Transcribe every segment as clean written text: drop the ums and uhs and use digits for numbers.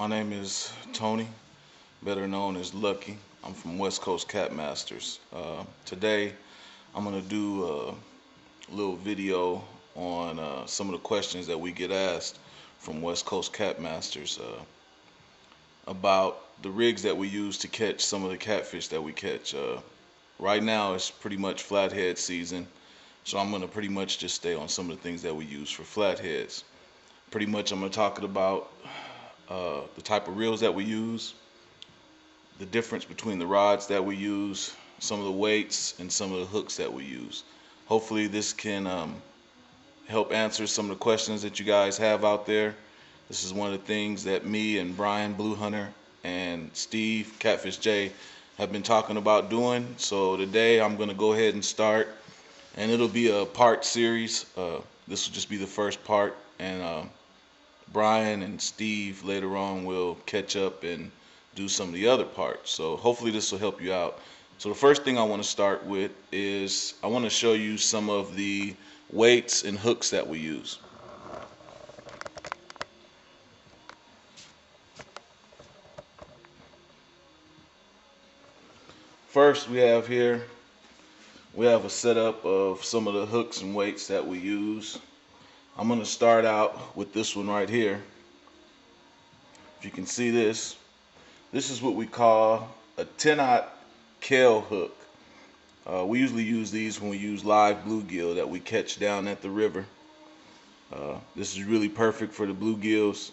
My name is Tony, better known as Lucky. I'm from West Coast Cat Masters. Today, I'm going to do a little video on some of the questions that we get asked from West Coast Cat Masters about the rigs that we use to catch some of the catfish that we catch. Right now, it's pretty much flathead season, so I'm going to pretty much just stay on some of the things that we use for flatheads. Pretty much, I'm going to talk about the type of reels that we use, the difference between the rods that we use, some of the weights, and some of the hooks that we use. Hopefully this can help answer some of the questions that you guys have out there. This is one of the things that me and Brian Blue Hunter and Steve Catfish J have been talking about doing. So today I'm going to go ahead and start, and it'll be a part series. This will just be the first part, and Brian and Steve later on will catch up and do some of the other parts. So hopefully this will help you out. So the first thing I want to start with is I want to show you some of the weights and hooks that we use. First we have a setup of some of the hooks and weights that we use. I'm going to start out with this one right here. If you can see this is what we call a 10-aught Kell hook. We usually use these when we use live bluegill that we catch down at the river. This is really perfect for the bluegills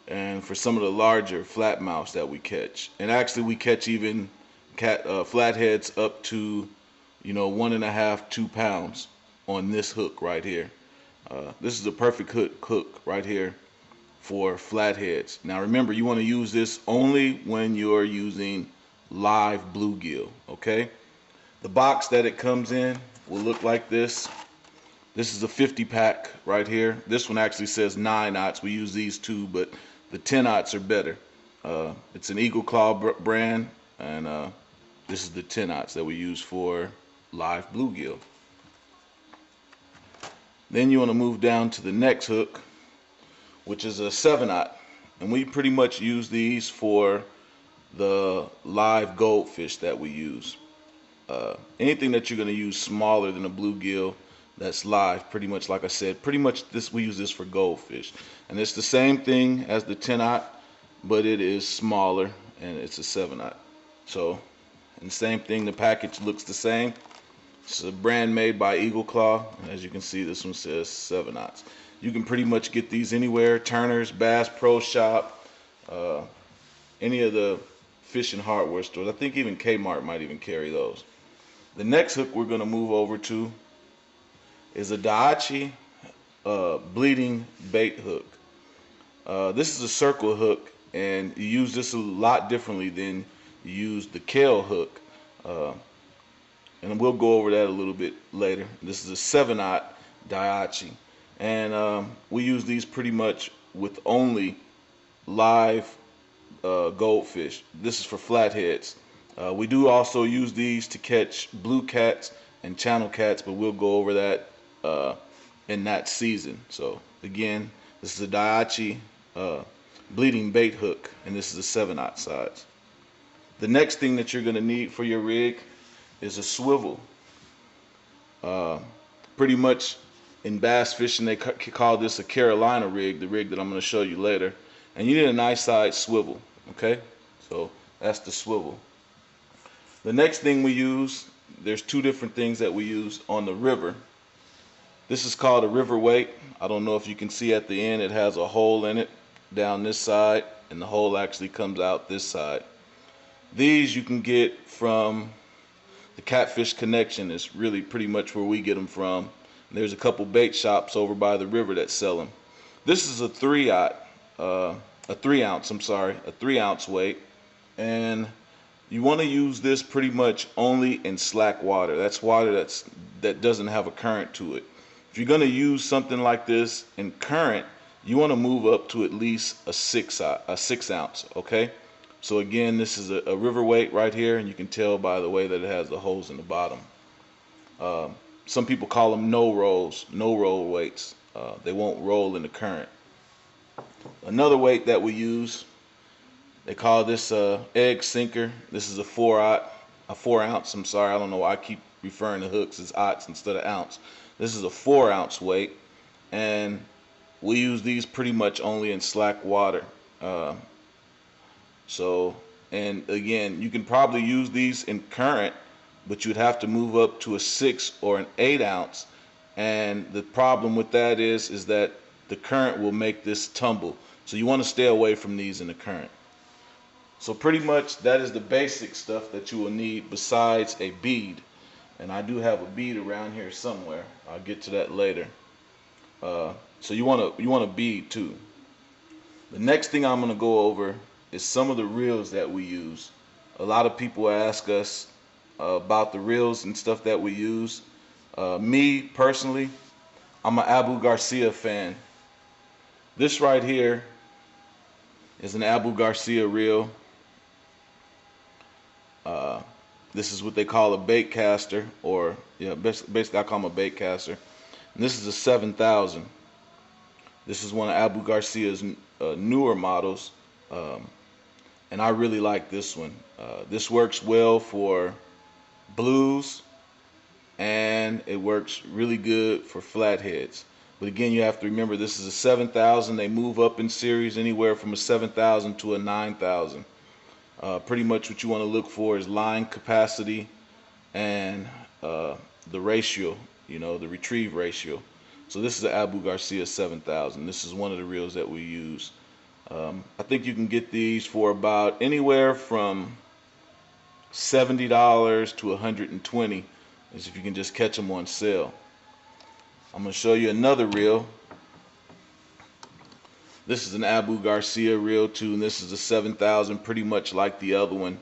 and for some of the larger flatmouths that we catch. And actually we catch even flatheads up to 1.5, 2 pounds on this hook right here. This is a perfect hook right here for flatheads. Now remember, you want to use this only when you're using live bluegill, okay? The box that it comes in will look like this. This is a 50 pack right here. This one actually says 9-aughts. We use these too, but the 10-aughts are better. It's an Eagle Claw brand, and this is the 10-aughts that we use for live bluegill. Then you want to move down to the next hook, which is a 7-aught, and we pretty much use these for the live goldfish that we use. Anything that you're going to use smaller than a bluegill that's live, pretty much like I said, pretty much we use this for goldfish. And it's the same thing as the 10-aught, but it is smaller and it's a 7-aught. So, and same thing, the package looks the same. It's a brand made by Eagle Claw. As you can see, this one says 7-aughts. You can pretty much get these anywhere, Turner's, Bass Pro Shop, any of the fishing hardware stores. I think even Kmart might even carry those. The next hook we're going to move over to is a Daiichi bleeding bait hook. This is a circle hook, and you use this a lot differently than you use the Kell hook. And we'll go over that a little bit later. This is a 7-aught Daiichi, and we use these pretty much with only live goldfish. This is for flatheads. We do also use these to catch blue cats and channel cats, but we'll go over that in that season. So again, this is a Daiichi bleeding bait hook, and this is a 7-aught size. The next thing that you're going to need for your rig is a swivel. Pretty much in bass fishing they call this a Carolina rig, the rig that I'm going to show you later. And you need a nice size swivel, okay? So that's the swivel. The next thing we use, there's two different things that we use on the river. This is called a river weight. I don't know if you can see at the end, it has a hole in it down this side, and the hole actually comes out this side. These you can get from the Catfish Connection. Is really pretty much where we get them from. There's a couple bait shops over by the river that sell them. This is a 3 ounce weight, and you want to use this pretty much only in slack water. That's water that doesn't have a current to it. If you're going to use something like this in current, you want to move up to at least a 6 ounce, okay? So again, this is a river weight right here, and you can tell by the way that it has the holes in the bottom. Some people call them no roll weights. They won't roll in the current. Another weight that we use, they call this egg sinker. This is a 4 ounce. I'm sorry, I don't know why I keep referring to hooks as ounce instead of ounce. This is a 4 ounce weight, and we use these pretty much only in slack water. Uh, so, and again, you can probably use these in current, but you'd have to move up to a 6 or an 8 ounce. And the problem with that is that the current will make this tumble. So you want to stay away from these in the current. So pretty much that is the basic stuff that you will need besides a bead. And I do have a bead around here somewhere. I'll get to that later. So you want a bead too. The next thing I'm going to go over is some of the reels that we use. A lot of people ask us about the reels and stuff that we use. Me personally, I'm an Abu Garcia fan. This right here is an Abu Garcia reel. This is what they call a bait caster, or yeah, basically I call them a bait caster. And this is a 7000. This is one of Abu Garcia's newer models, and I really like this one. This works well for blues, and it works really good for flatheads. But again, you have to remember this is a 7000. They move up in series anywhere from a 7000 to a 9000. Pretty much what you want to look for is line capacity and the ratio, the retrieve ratio. So this is the Abu Garcia 7000. This is one of the reels that we use. I think you can get these for about anywhere from $70 to $120, as if you can just catch them on sale. I'm going to show you another reel. This is an Abu Garcia reel too, and this is a 7000, pretty much like the other one.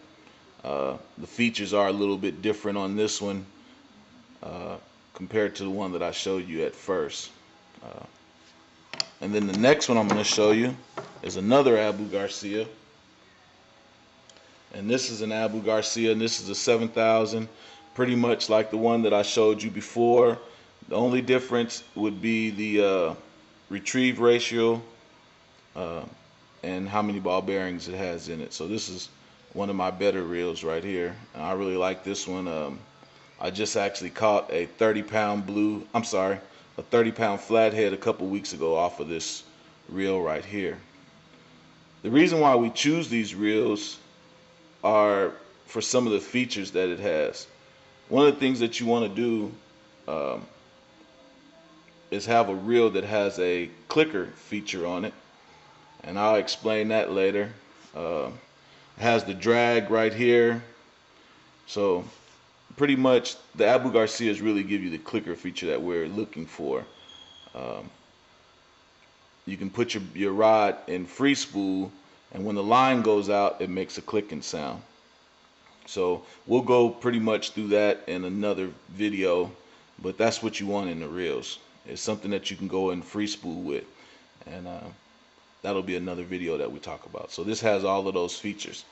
The features are a little bit different on this one compared to the one that I showed you at first. And then the next one I'm going to show you is another Abu Garcia. And this is an Abu Garcia, and this is a 7000, pretty much like the one that I showed you before. The only difference would be the retrieve ratio and how many ball bearings it has in it. So this is one of my better reels right here, and I really like this one. I just actually caught a 30-pound a 30-pound flathead a couple weeks ago off of this reel right here. The reason why we choose these reels are for some of the features that it has. One of the things that you want to do is have a reel that has a clicker feature on it, and I'll explain that later. It has the drag right here. So pretty much the Abu Garcias really give you the clicker feature that we're looking for. You can put your rod in free spool, and when the line goes out, it makes a clicking sound. So we'll go pretty much through that in another video, but that's what you want in the reels. It's something that you can go in free spool with, and that'll be another video that we talk about. So this has all of those features.